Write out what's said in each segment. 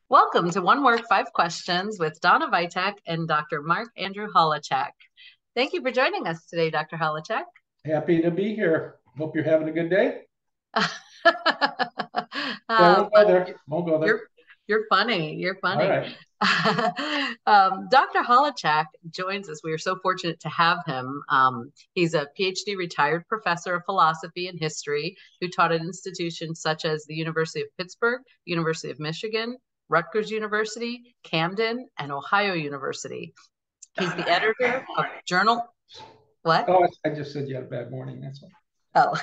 Welcome to One Word, Five Questions with Donna Vitek and Dr. Mark Andrew Holowchak. Thank you for joining us today, Dr. Holowchak. Happy to be here. Hope you're having a good day. I uh, won't go there. Won't go there. you're funny. You're All funny. right. Dr. Holowchak joins us. We are so fortunate to have him. He's a PhD retired professor of philosophy and history who taught at institutions such as the University of Pittsburgh, University of Michigan, Rutgers University, Camden, and Ohio University. He's the editor of Journal. What? Oh, I just said you had a bad morning. That's all.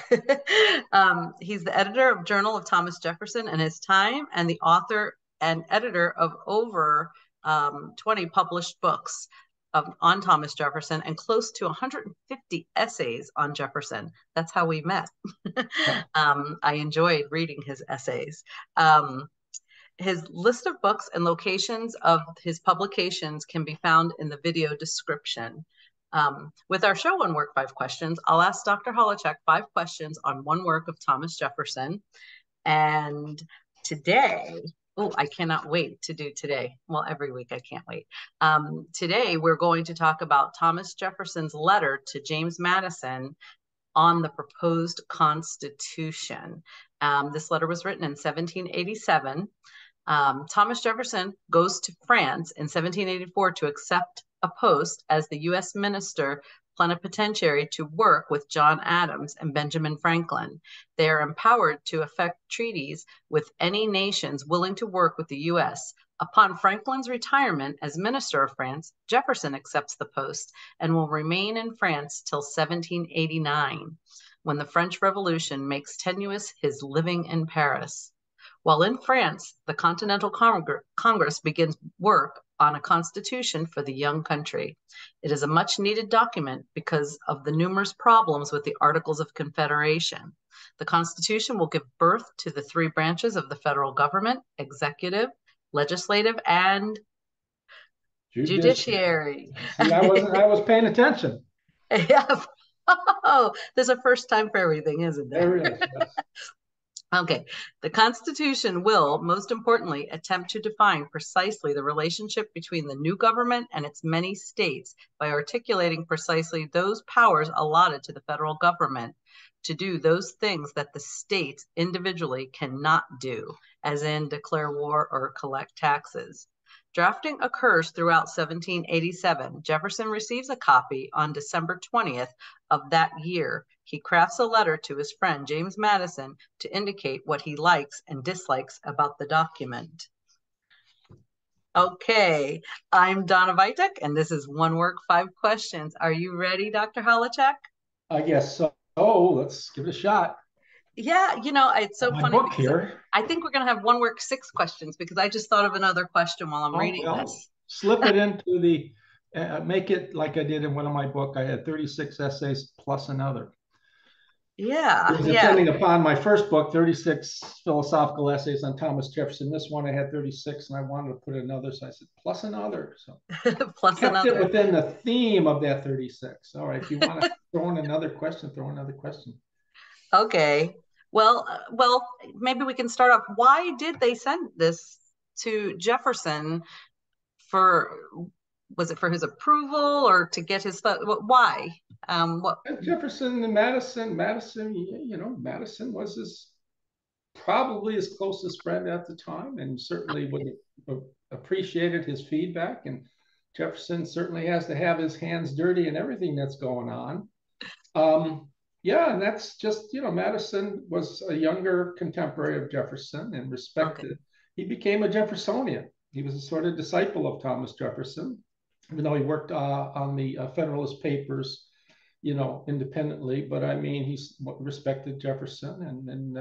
He's the editor of Journal of Thomas Jefferson and His Time, and the author and editor of over 20 published books on Thomas Jefferson and close to 150 essays on Jefferson. That's how we met. I enjoyed reading his essays. His list of books and locations of his publications can be found in the video description. With our show One Work, Five Questions, I'll ask Dr. Holowchak 5 questions on one work of Thomas Jefferson. And today, I cannot wait to do today. Well, every week I can't wait. Today, we're going to talk about Thomas Jefferson's letter to James Madison on the proposed Constitution. This letter was written in 1787. Thomas Jefferson goes to France in 1784 to accept a post as the U.S. Minister Plenipotentiary to work with John Adams and Benjamin Franklin. They are empowered to effect treaties with any nations willing to work with the U.S. Upon Franklin's retirement as Minister of France, Jefferson accepts the post and will remain in France till 1789, when the French Revolution makes tenuous his living in Paris. While in France, the Continental Congress begins work on a constitution for the young country. It is a much needed document because of the numerous problems with the Articles of Confederation. The Constitution will give birth to the 3 branches of the federal government: executive, legislative, and judiciary. See, I was paying attention. Yeah. Oh, there's a first time for everything, isn't there? There is. Yes. Okay, the Constitution will, most importantly, attempt to define precisely the relationship between the new government and its many states by articulating precisely those powers allotted to the federal government to do those things that the states individually cannot do, as in declare war or collect taxes. Drafting occurs throughout 1787. Jefferson receives a copy on December 20th of that year. He crafts a letter to his friend James Madison to indicate what he likes and dislikes about the document. Okay, I'm Donna Vitek, and this is One Work, 5 Questions. Are you ready, Dr. Holowchak? I guess so. Oh, let's give it a shot. Yeah, it's so funny book here. I think we're going to have One Work 6 questions because I just thought of another question while I'm reading this. Slip it into the, make it like I did in one of my books. I had 36 essays plus another. Yeah. Depending upon my first book, 36 philosophical essays on Thomas Jefferson. This one I had 36 and I wanted to put another. So I said, plus another. So plus kept another. It within the theme of that 36. All right. If you want to throw in another question, throw in another question. Okay. Well, maybe we can start off. Why did they send this to Jefferson? Was it for his approval or to get his thought? Why? Jefferson and Madison, Madison was probably his closest friend at the time, and certainly would have appreciated his feedback. And Jefferson certainly has to have his hands dirty in everything that's going on. Yeah, and that's just, Madison was a younger contemporary of Jefferson and respected. Okay. He became a Jeffersonian. He was a sort of disciple of Thomas Jefferson, even though he worked on the Federalist Papers, independently. But I mean, he respected Jefferson, and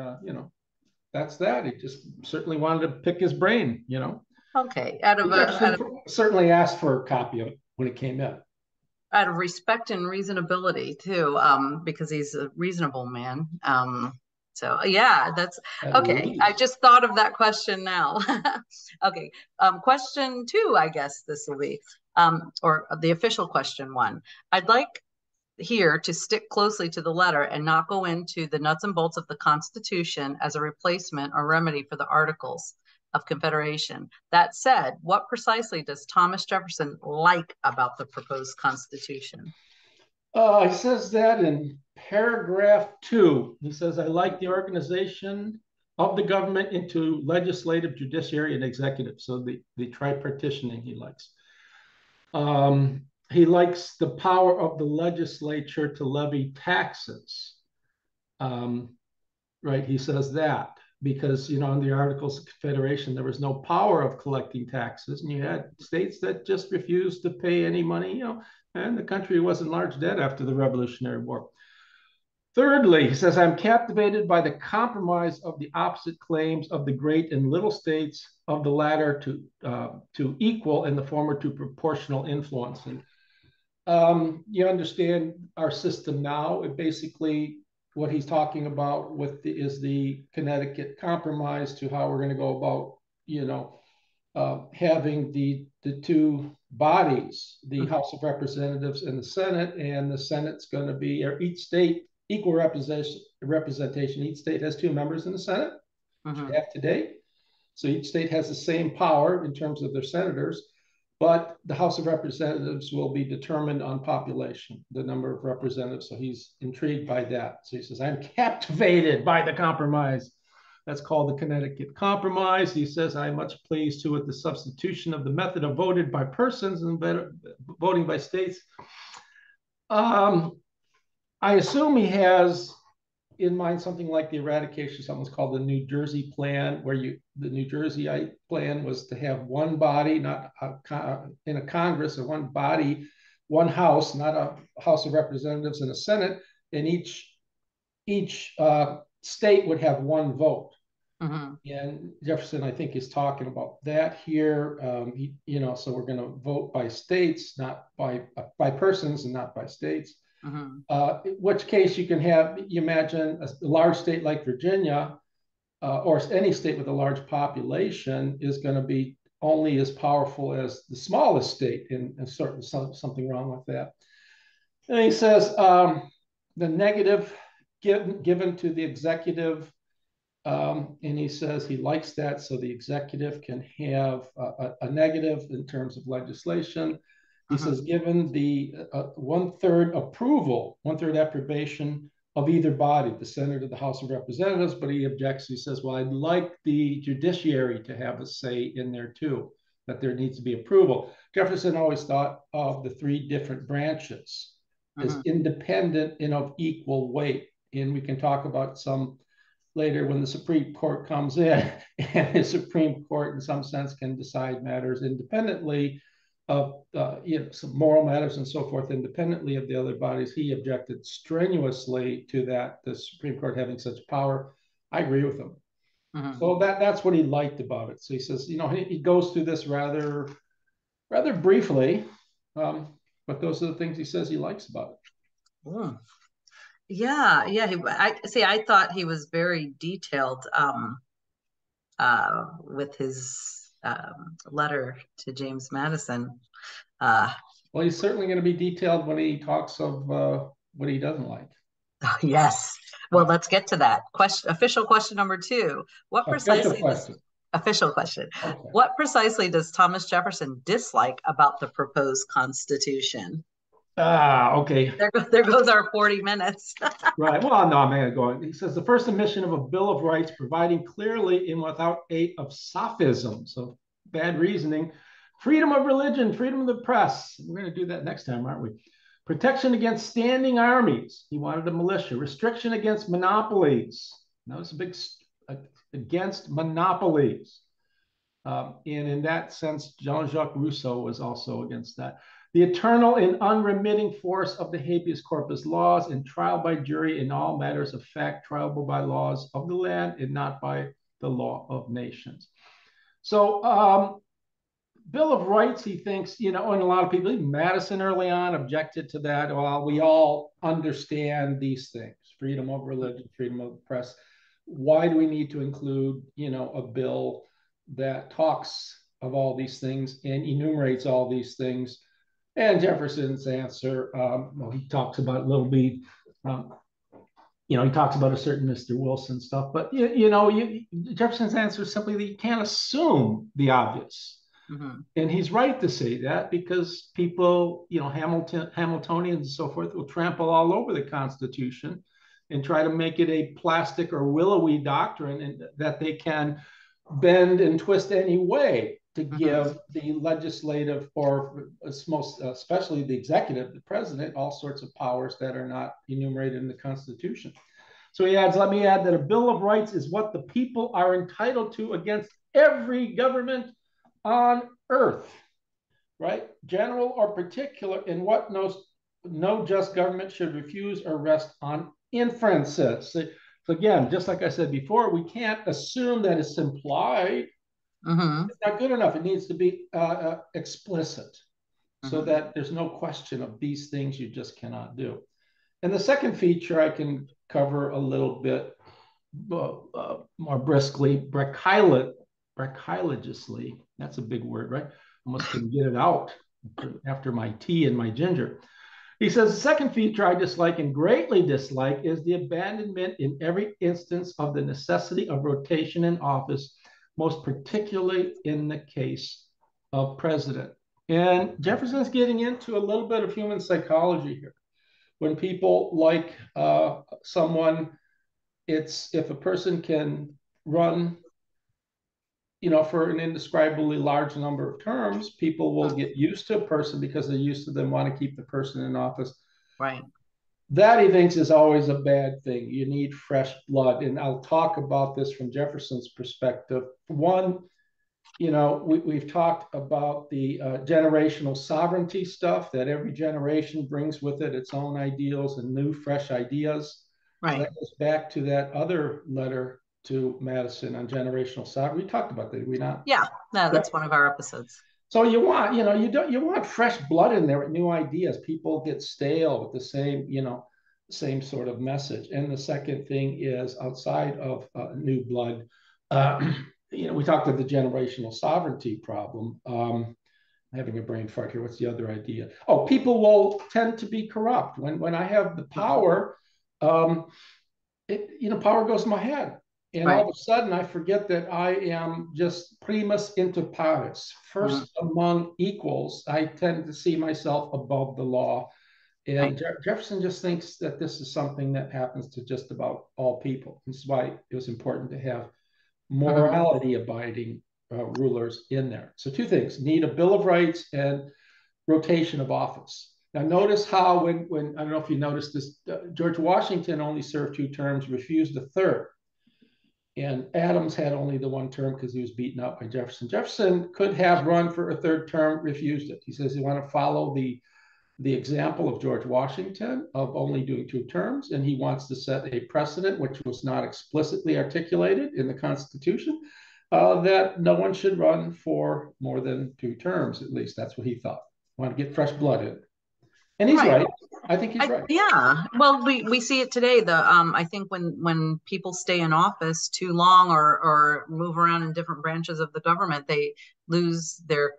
that's that. He just certainly wanted to pick his brain, Okay. Certainly asked for a copy of it when it came in. Out of respect and reasonability too, because he's a reasonable man. So yeah, that's okay. I just thought of that question now. Okay, question 2, I guess this will be, or the official question 1. I'd like here to stick closely to the letter and not go into the nuts and bolts of the Constitution as a replacement or remedy for the Articles. of Confederation. That said, what precisely does Thomas Jefferson like about the proposed Constitution? He says that in paragraph 2. He says, I like the organization of the government into legislative, judiciary, and executive. So the tripartitioning he likes. He likes the power of the legislature to levy taxes. Right, he says that because, in the Articles of Confederation, there was no power of collecting taxes, and you had states that just refused to pay any money, and the country was in large debt after the Revolutionary War. Thirdly, he says, I'm captivated by the compromise of the opposite claims of the great and little states, of the latter to equal and the former to proportional influence. And you understand our system now. It basically, what he's talking about is the Connecticut Compromise to how we're going to go about, having the two bodies, the House of Representatives and the Senate, and the Senate's going to be each state equal representation. Each state has 2 members in the Senate, which we have today. So each state has the same power in terms of their senators, but the House of Representatives will be determined on population, the number of representatives. So he's intrigued by that. So he says, I'm captivated by the compromise. That's called the Connecticut Compromise. He says, I'm much pleased too with the substitution of the method of voted by persons and voting by states. I assume he has in mind something like the eradication, something's called the New Jersey Plan, where the New Jersey plan was to have one body, not in a Congress, or one body, one house, not a House of Representatives and a Senate, and each state would have one vote. And Jefferson, I think, is talking about that here. So we're going to vote by states, not by persons, and not by states. In which case you imagine a large state like Virginia, or any state with a large population, is going to be only as powerful as the smallest state, and certainly something wrong with that. And he says the negative given to the executive, and he says he likes that, so the executive can have a negative in terms of legislation. He says, given the 1/3 approval, 1/3 approbation of either body, the Senate or the House of Representatives, but he objects. He says, well, I'd like the judiciary to have a say in there too, that there needs to be approval. Jefferson always thought of the 3 different branches as independent and of equal weight. And we can talk about some later when the Supreme Court comes in, and the Supreme Court in some sense can decide matters independently of some moral matters and so forth, independently of the other bodies. He objected strenuously to that, the Supreme Court having such power. I agree with him. So that's what he liked about it. So he says, he goes through this rather briefly, but those are the things he says he likes about it. Yeah. I thought he was very detailed with his letter to James Madison. Well, he's certainly going to be detailed when he talks of what he doesn't like. Yes. Well, let's get to that. Official question number 2. Official question. Okay. What precisely does Thomas Jefferson dislike about the proposed Constitution? Okay. There goes our 40 minutes. Right. Well, no, I'm going to go on. He says the first omission of a Bill of Rights providing clearly and without aid of sophisms, of bad reasoning, freedom of religion, freedom of the press. We're going to do that next time, aren't we? Protection against standing armies. He wanted a militia. Restriction against monopolies. That was a big against monopolies. And in that sense, Jean-Jacques Rousseau was also against that. The eternal and unremitting force of the habeas corpus laws, and trial by jury in all matters of fact, triable by laws of the land and not by the law of nations. So Bill of Rights, he thinks, and a lot of people, even Madison early on, objected to that. Well, we all understand these things, freedom of religion, freedom of the press. Why do we need to include, a bill that talks of all these things and enumerates all these things? And Jefferson's answer, he talks about Little B. he talks about a certain Mr. Wilson stuff, but Jefferson's answer is simply that you can't assume the obvious. Mm-hmm. And he's right to say that because people, Hamiltonians and so forth, will trample all over the Constitution and try to make it a plastic or willowy doctrine and that they can bend and twist any way to give the legislative or most especially the executive, the president, all sorts of powers that are not enumerated in the Constitution. So he adds, let me add that a Bill of Rights is what the people are entitled to against every government on earth, right? General or particular, in what no just government should refuse or rest on inferences. So again, just like I said before, we can't assume that it's implied. It's not good enough. It needs to be explicit so that there's no question of these things you just cannot do. And the second feature I can cover a little bit more briskly, brachylogiously. That's a big word, right? Almost couldn't get it out after my tea and my ginger. He says, the second feature I dislike and greatly dislike is the abandonment in every instance of the necessity of rotation in office, most particularly in the case of president. And Jefferson's getting into a little bit of human psychology here. When people like someone, if a person can run for an indescribably large number of terms, people will get used to a person because they're used to them, want to keep the person in office. Right. That, he thinks, is always a bad thing. You need fresh blood. And I'll talk about this from Jefferson's perspective. One, we've talked about the generational sovereignty stuff, that every generation brings with it its own ideals and new, fresh ideas. Right. So that goes back to that other letter to Madison on generational sovereignty. We talked about that, did we not? Yeah, no, that's one of our episodes. So you want fresh blood in there with new ideas. People get stale with the same sort of message. And the second thing is, outside of new blood, we talked about the generational sovereignty problem. I'm having a brain fart here. What's the other idea? Oh, people will tend to be corrupt. When I have the power, power goes to my head. And all of a sudden, I forget that I am just primus inter pares, first among equals. I tend to see myself above the law. And Jefferson just thinks that this is something that happens to just about all people. This is why it was important to have morality-abiding rulers in there. So two things: need a Bill of Rights and rotation of office. Now, notice how when I don't know if you noticed this, George Washington only served 2 terms, refused a third. And Adams had only the 1 term because he was beaten up by Jefferson. Jefferson could have run for a 3rd term, refused it. He says he wanted to follow the example of George Washington of only doing 2 terms, and he wants to set a precedent, which was not explicitly articulated in the Constitution, that no one should run for more than 2 terms. At least that's what he thought. Want to get fresh blood in. And he's right. I think he's right. Yeah. Well, we see it today. I think when people stay in office too long or move around in different branches of the government, they lose their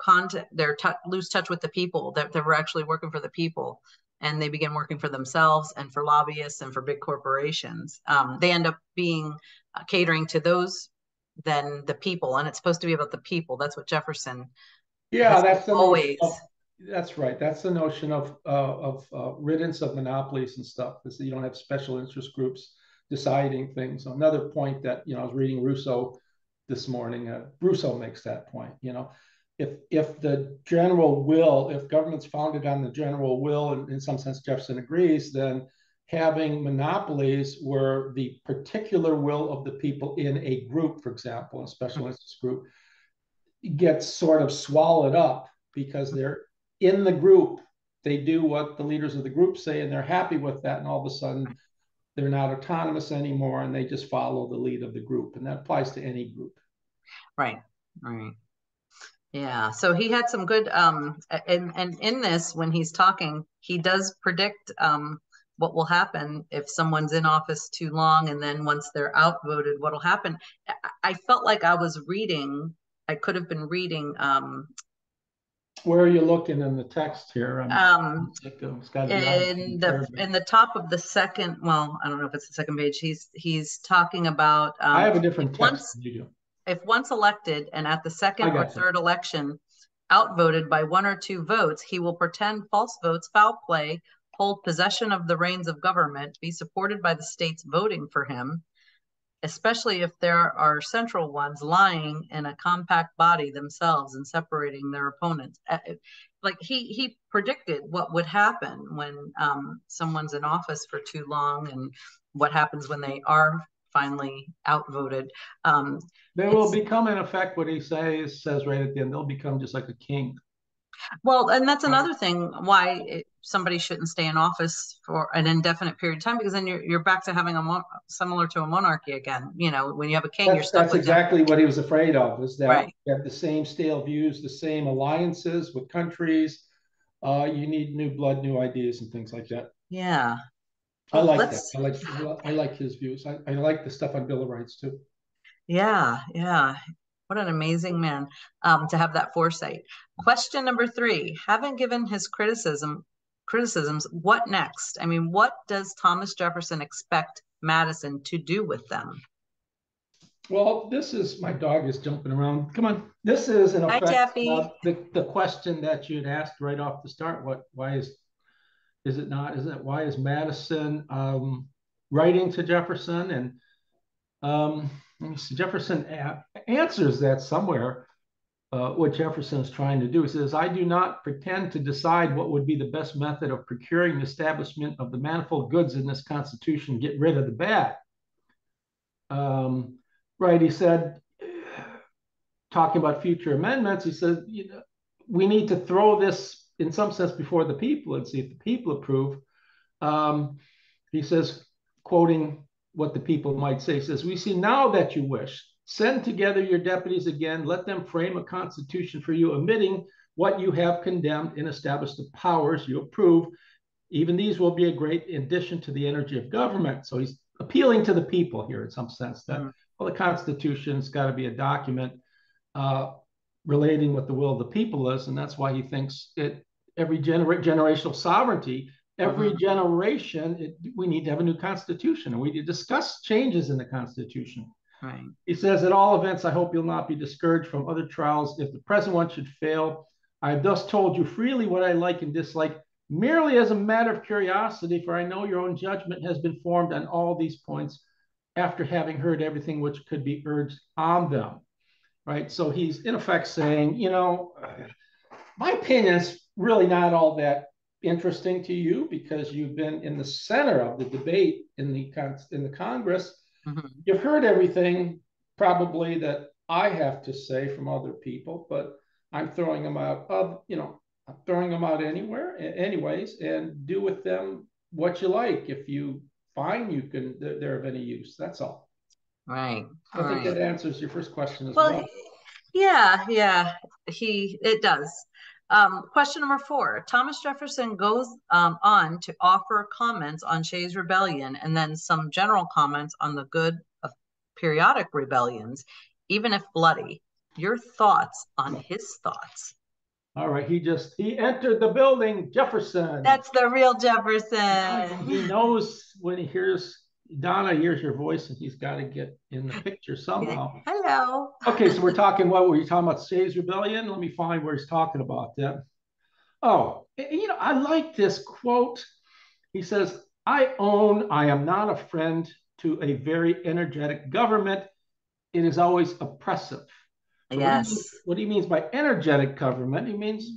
lose touch with the people, that they were actually working for the people, and they begin working for themselves and for lobbyists and for big corporations. They end up being catering to those than the people, and it's supposed to be about the people. That's what Jefferson. Yeah, that's always. That's right. That's the notion of riddance of monopolies and stuff. Is that you don't have special interest groups deciding things. Another point that I was reading Rousseau this morning. Rousseau makes that point. If the general will, if government's founded on the general will, and in some sense Jefferson agrees, then having monopolies where the particular will of the people in a group, for example, a special interest group, gets sort of swallowed up because they're in the group, they do what the leaders of the group say, and they're happy with that. And all of a sudden, they're not autonomous anymore, and they just follow the lead of the group. And that applies to any group. Right. Yeah. So he had some good, and in this, when he's talking, he does predict what will happen if someone's in office too long, and then once they're outvoted, what will happen. I felt like I could have been reading Where are you looking in the text here? It's got to be in the top of the second, well, I don't know if it's the second page. He's talking about I have a different text than you do. If once elected and at the second or third election outvoted by 1 or 2 votes, he will pretend false votes, foul play, hold possession of the reins of government, be supported by the states voting for him, especially if there are central ones lying in a compact body themselves and separating their opponents. Like he predicted what would happen when someone's in office for too long, and what happens when they are finally outvoted. They will become, in effect, what he says right at the end, they'll become just like a king. Well, and that's another thing why somebody shouldn't stay in office for an indefinite period of time, because then you're back to having similar to a monarchy again. You know, when you have a king, you're stuck. That's exactly what he was afraid of, is that you have the same stale views, the same alliances with countries. You need new blood, new ideas, and things like that. Yeah. I like that. I like his views. I like the stuff on Bill of Rights too. Yeah, yeah. What an amazing man to have that foresight. Question number 3, having given his criticisms, what next? I mean, what does Thomas Jefferson expect Madison to do with them? Well, this is, my dog is jumping around. Come on. This is, in effect, the question that you'd asked right off the start. Why is Madison writing to Jefferson? And let me see, Jefferson answers that somewhere. What Jefferson is trying to do. He says, I do not pretend to decide what would be the best method of procuring the establishment of the manifold goods in this Constitution, get rid of the bad. Right, he said, talking about future amendments, he said, we need to throw this, in some sense, before the people and see if the people approve. He says, quoting what the people might say, he says, we see now that you wish, send together your deputies again, let them frame a constitution for you, omitting what you have condemned, and establish the powers you approve. Even these will be a great addition to the energy of government. So he's appealing to the people here in some sense that, well, the Constitution's got to be a document relating what the will of the people is. And that's why he thinks every generational sovereignty, every generation, we need to have a new Constitution. And we need to discuss changes in the Constitution. Right. He says, at all events, I hope you'll not be discouraged from other trials. If the present one should fail, I have thus told you freely what I like and dislike, merely as a matter of curiosity, for I know your own judgment has been formed on all these points after having heard everything which could be urged on them. Right. So he's in effect saying, my opinion's really not all that interesting to you because you've been in the center of the debate in the Congress. You've heard everything probably that I have to say from other people, but I'm throwing them out I'm throwing them out anyways, and do with them what you like. If you find they're of any use, that's all. Right. I think that answers your first question as well. Yeah, it does. Question number 4, Thomas Jefferson goes on to offer comments on Shays' rebellion and then some general comments on the good of periodic rebellions, even if bloody. Your thoughts on his thoughts? All right, he entered the building, Jefferson. That's the real Jefferson. He knows when he hears Donna hears your voice, and he's got to get in the picture somehow. Hello. Okay, so we're talking, what were you talking about? Shays' Rebellion? Let me find where he's talking about that. Oh, I like this quote. He says, I own I am not a friend to a very energetic government. It is always oppressive. So yes. What he means by energetic government, he means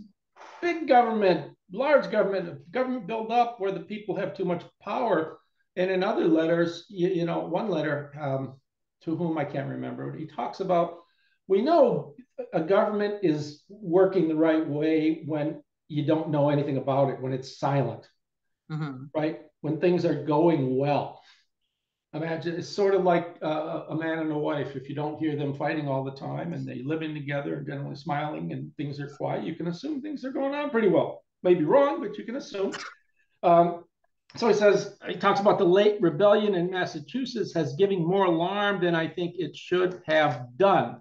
big government, large government build up where the people have too much power. And in other letters, one letter to whom I can't remember, he talks about, we know a government is working the right way when you don't know anything about it, when it's silent, right? When things are going well. Imagine it's sort of like a man and a wife. If you don't hear them fighting all the time and they living together and generally smiling and things are quiet, you can assume things are going on pretty well. Maybe wrong, but you can assume. So he talks about the late rebellion in Massachusetts has given more alarm than I think it should have done.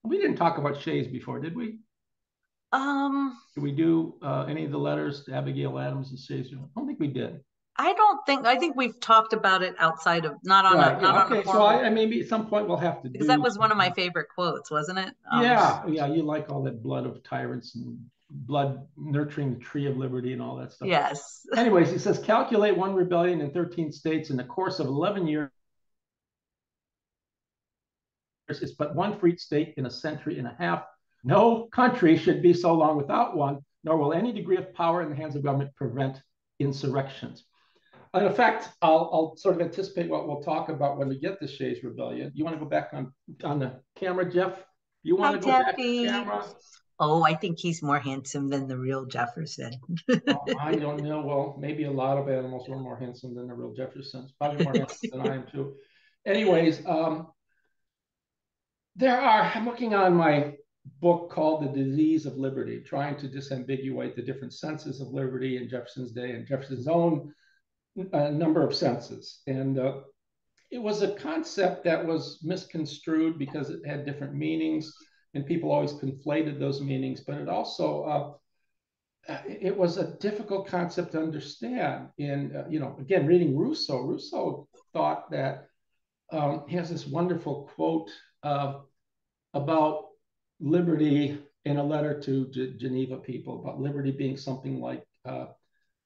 We didn't talk about Shays before, did we? Did we do any of the letters to Abigail Adams and Caesar? I don't think we did. I think we've talked about it outside of, Right. not Yeah. on a Okay. So formal, I maybe at some point we'll have to because that do was one of my something. favorite quotes, wasn't it? Yeah. Yeah. You like all that blood of tyrants and blood nurturing the tree of liberty and all that stuff. Yes. Anyways, he says calculate one rebellion in 13 states in the course of 11 years is but one for each state in a century and a half. No country should be so long without one, nor will any degree of power in the hands of government prevent insurrections. And in fact, I'll sort of anticipate what we'll talk about when we get to Shays Rebellion. You want to go back on the camera, Jeff? You want Hi, to go back to Jeffy. camera? Oh, I think he's more handsome than the real Jefferson. Oh, I don't know. Well, maybe a lot of animals were more handsome than the real Jeffersons. Probably more handsome than I am too. Anyways, I'm looking on my book called The Disease of Liberty, trying to disambiguate the different senses of liberty in Jefferson's day and Jefferson's own number of senses. And it was a concept that was misconstrued because it had different meanings and people always conflated those meanings, but it also, it was a difficult concept to understand. In, again, reading Rousseau thought that he has this wonderful quote about liberty in a letter to Geneva people, about liberty being something like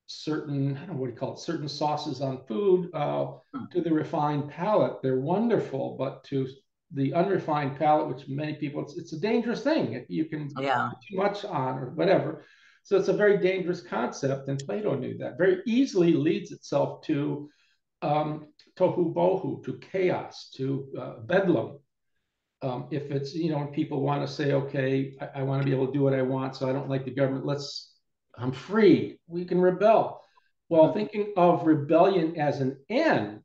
certain, I don't know what do you call it, certain sauces on food to the refined palate. They're wonderful, but to the unrefined palate, which many people, it's a dangerous thing. If you can put too much on or whatever. So it's a very dangerous concept, and Plato knew that. Very easily leads itself to tohu bohu, to chaos, to bedlam. If it's, when people want to say, okay, I want to be able to do what I want, so I don't like the government, I'm free, we can rebel. Well, thinking of rebellion as an end,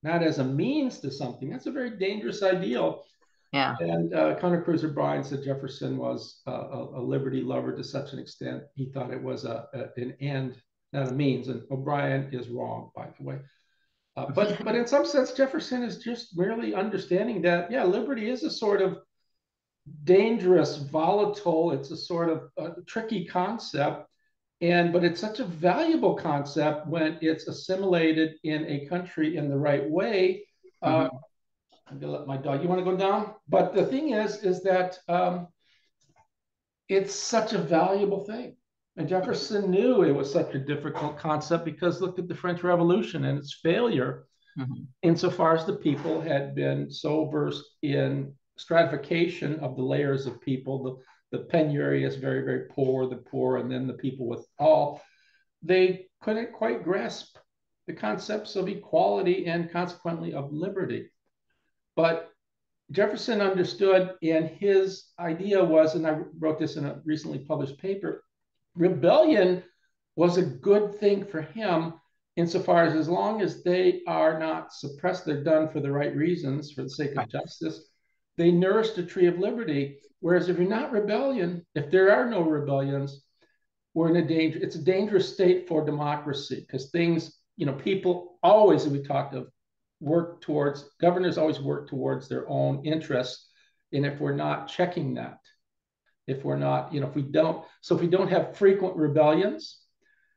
not as a means to something, that's a very dangerous ideal. Yeah. And Connor Cruiser Bryan said Jefferson was a liberty lover to such an extent, he thought it was an end, not a means. And O'Brien is wrong, by the way. But in some sense, Jefferson is just merely understanding that, yeah, liberty is a sort of dangerous, volatile, it's a sort of tricky concept. But it's such a valuable concept when it's assimilated in a country in the right way. I'm gonna let my dog, you want to go down? But the thing is that it's such a valuable thing. And Jefferson knew it was such a difficult concept because look at the French Revolution and its failure insofar as the people had been so versed in stratification of the layers of people, the penury is very, very poor, the poor, and then the people with all. They couldn't quite grasp the concepts of equality and consequently of liberty. But Jefferson understood, and his idea was, and I wrote this in a recently published paper, rebellion was a good thing for him insofar as long as they are not suppressed, they're done for the right reasons, for the sake of justice, they nourish the tree of liberty. Whereas if you're not rebellion, if there are no rebellions, we're in a danger. It's a dangerous state for democracy because things, people always, as we talked of, governors always work towards their own interests. And if we're not checking that, if we don't have frequent rebellions,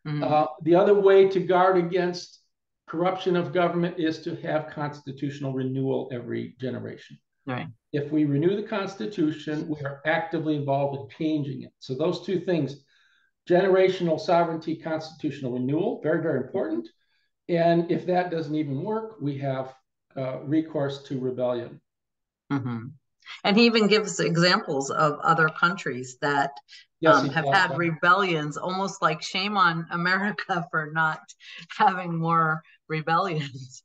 the other way to guard against corruption of government is to have constitutional renewal every generation. Right. If we renew the Constitution, we are actively involved in changing it. So those two things, generational sovereignty, constitutional renewal, very, very important. And if that doesn't even work, we have recourse to rebellion. And he even gives examples of other countries that have had rebellions, almost like shame on America for not having more rebellions.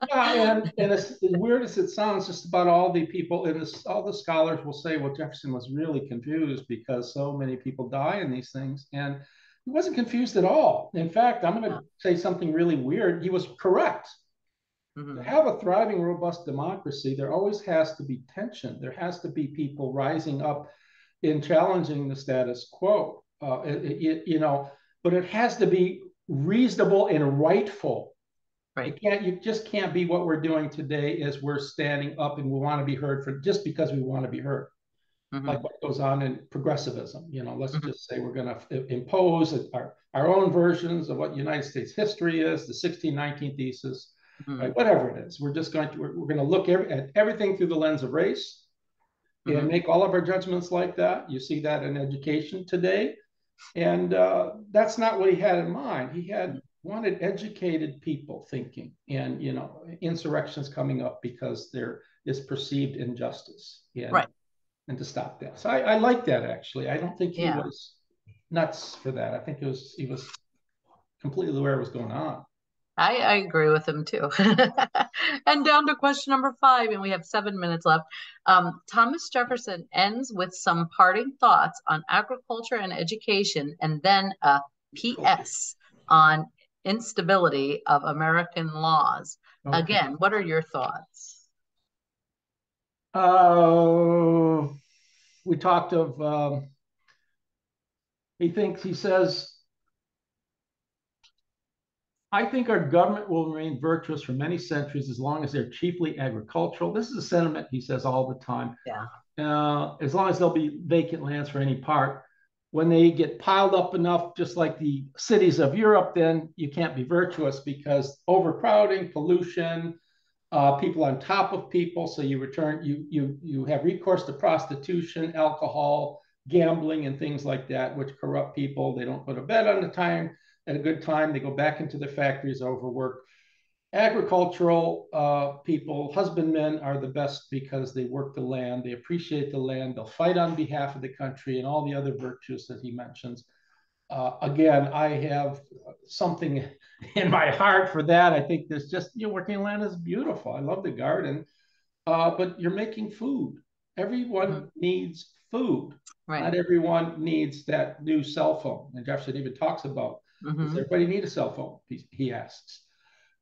Yeah, and as weird as it sounds, just about all the people, all the scholars will say, well, Jefferson was really confused because so many people die in these things. And he wasn't confused at all. In fact, I'm going to say something really weird. He was correct. To have a thriving, robust democracy, there always has to be tension. There has to be people rising up in challenging the status quo. But it has to be reasonable and rightful. Right. You just can't be what we're doing today is we're standing up and we want to be heard for just because we want to be heard. like what goes on in progressivism. Let's just say we're going to impose our own versions of what United States history is, the 1619 thesis, right? Whatever it is. We're going to look at everything through the lens of race and make all of our judgments like that. You see that in education today. And that's not what he had in mind. He wanted educated people thinking, and insurrections coming up because there is perceived injustice, and to stop that. So I like that, actually. I don't think he was nuts for that. I think he was completely aware of what was going on. I agree with him too. And down to question number 5, and we have 7 minutes left. Thomas Jefferson ends with some parting thoughts on agriculture and education, and then a PS on instability of American laws. Okay. Again, what are your thoughts? We talked of, he says, I think our government will remain virtuous for many centuries as long as they're chiefly agricultural. This is a sentiment he says all the time. Yeah. As long as there'll be vacant lands for any part. When they get piled up enough, just like the cities of Europe, then you can't be virtuous because overcrowding, pollution, people on top of people. So you have recourse to prostitution, alcohol, gambling, and things like that, which corrupt people. They don't go to bed on the time. At a good time, they go back into the factories, overwork. Agricultural people, husbandmen, are the best because they work the land, they appreciate the land, they'll fight on behalf of the country, and all the other virtues that he mentions. Again, I have something in my heart for that. I think there's just, working land is beautiful. I love the garden, but you're making food. Everyone needs food. Right. Not everyone needs that new cell phone. And Jefferson even talks about, does everybody need a cell phone? He asks.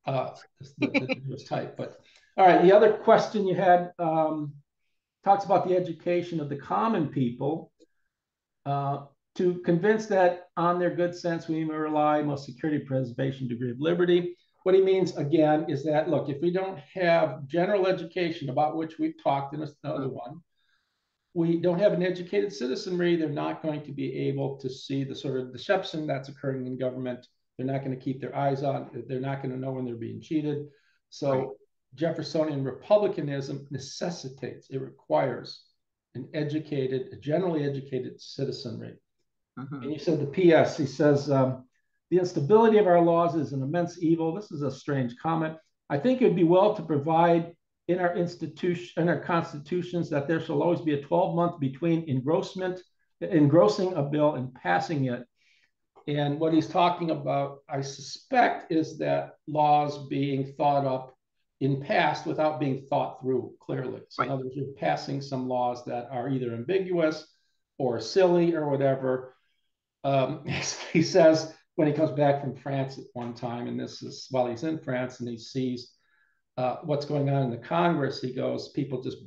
The newest type. But all right, the other question you had talks about the education of the common people to convince that on their good sense we may rely most security, preservation, degree of liberty. What he means, again, is that, look, if we don't have general education, about which we've talked in another one, we don't have an educated citizenry, they're not going to be able to see the sort of deception that's occurring in government. They're not going to keep their eyes on, they're not going to know when they're being cheated. So Jeffersonian republicanism necessitates, it requires a generally educated citizenry. And he said the PS, he says, the instability of our laws is an immense evil. This is a strange comment. I think it'd be well to provide in our constitutions that there shall always be a 12-month between engrossing a bill and passing it. And what he's talking about, I suspect, is that laws being thought up in past without being thought through clearly. So in other words, you're passing some laws that are either ambiguous or silly or whatever. He says when he comes back from France at one time, and this is while he's in France, and he sees what's going on in the Congress, he goes, people just,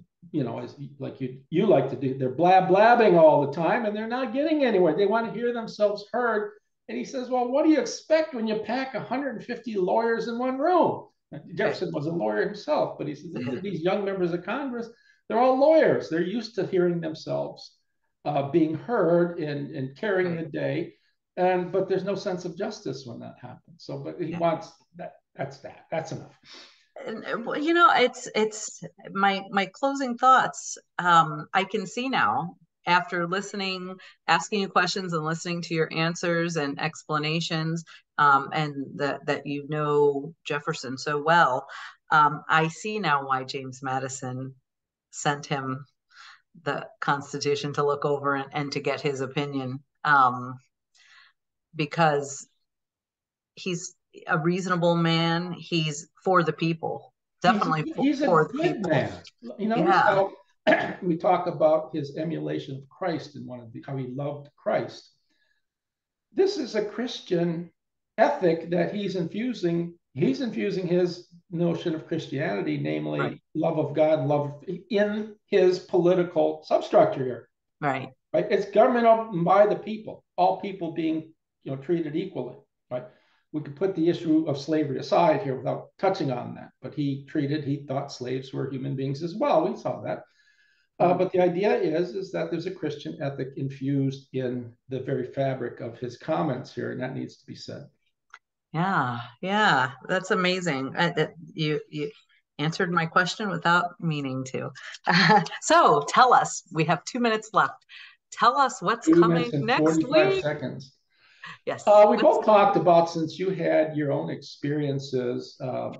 like you like to do, they're blabbing all the time, and they're not getting anywhere. They want to hear themselves heard. And he says, well, what do you expect when you pack 150 lawyers in one room? Jefferson was a lawyer himself, but he says, these young members of Congress, they're all lawyers. They're used to hearing themselves being heard and carrying the day. But there's no sense of justice when that happens. So, but he wants that. That's enough. It's my closing thoughts. I can see now, after asking you questions and listening to your answers and explanations, and that Jefferson so well, I see now why James Madison sent him the Constitution to look over and to get his opinion, because he's a reasonable man. He's for the people. Definitely he's for the people. Man. How we talk about his emulation of Christ in how he loved Christ. This is a Christian ethic that he's infusing. He's infusing his notion of Christianity, namely love of God, love in his political substructure here. Right. It's government of by the people, all people being treated equally. Right. We could put the issue of slavery aside here without touching on that, but he thought slaves were human beings as well. We saw that. But the idea is that there's a Christian ethic infused in the very fabric of his comments here, and that needs to be said. Yeah, yeah, that's amazing. You answered my question without meaning to. So tell us, we have 2 minutes left. Tell us what's 2 minutes coming and next 45 week. seconds. Yes. We both talked about, since you had your own experiences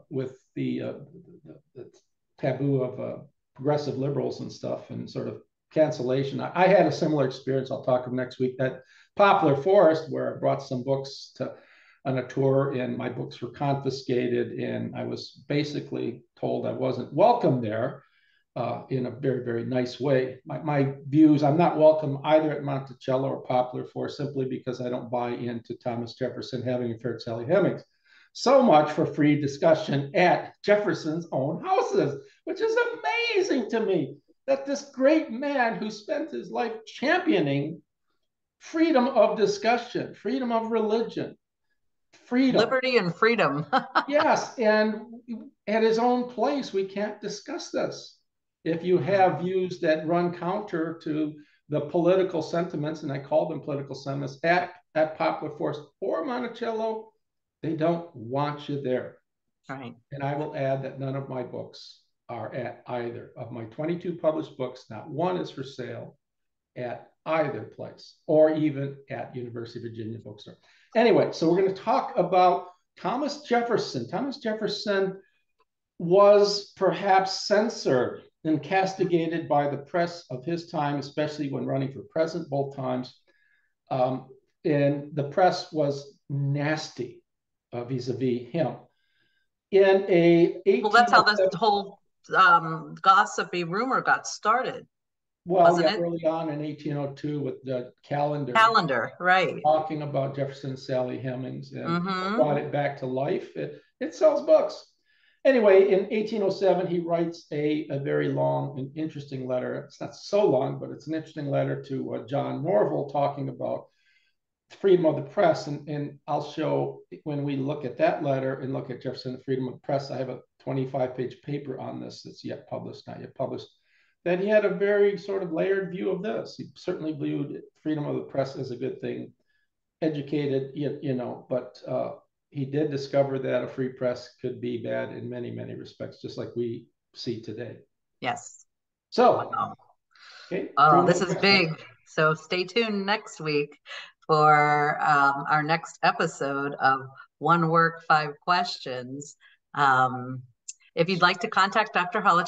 with the taboo of progressive liberals and stuff and sort of cancellation. I had a similar experience. I'll talk about next week. That Poplar Forest, where I brought some books on a tour, and my books were confiscated, and I was basically told I wasn't welcome there. In a very, very nice way. My views, I'm not welcome either at Monticello or Poplar Forest, simply because I don't buy into Thomas Jefferson having affair with Sally Hemings. So much for free discussion at Jefferson's own houses, which is amazing to me, that this great man who spent his life championing freedom of discussion, freedom of religion, freedom. Liberty and freedom. Yes, and at his own place, we can't discuss this. If you have views that run counter to the political sentiments, and I call them political sentiments, at Poplar Forest or Monticello, they don't want you there. Right. And I will add that none of my books are at either. Of my 22 published books, not one is for sale at either place, or even at University of Virginia Bookstore. Anyway, so we're going to talk about Thomas Jefferson. Thomas Jefferson was perhaps censored and castigated by the press of his time, especially when running for president both times. And the press was nasty vis-a-vis him. In a 1807, well, that's how the whole gossipy rumor got started. well, yeah, early on in 1802 with the calendar, right? Talking about Jefferson and Sally Hemings, and brought it back to life. It sells books. Anyway, in 1807, he writes a very long and interesting letter. It's not so long, but it's an interesting letter to John Norval, talking about freedom of the press. And I'll show, when we look at that letter and look at Jefferson and freedom of the press, I have a 25-page paper on this that's yet published, not yet published, that he had a very sort of layered view of this. He certainly viewed freedom of the press as a good thing, educated, but he did discover that a free press could be bad in many, many respects, just like we see today. Yes. So, wow. Okay. Oh, this is big. So stay tuned next week for our next episode of One Work, 5 Questions. If you'd like to contact Dr. Holowchak,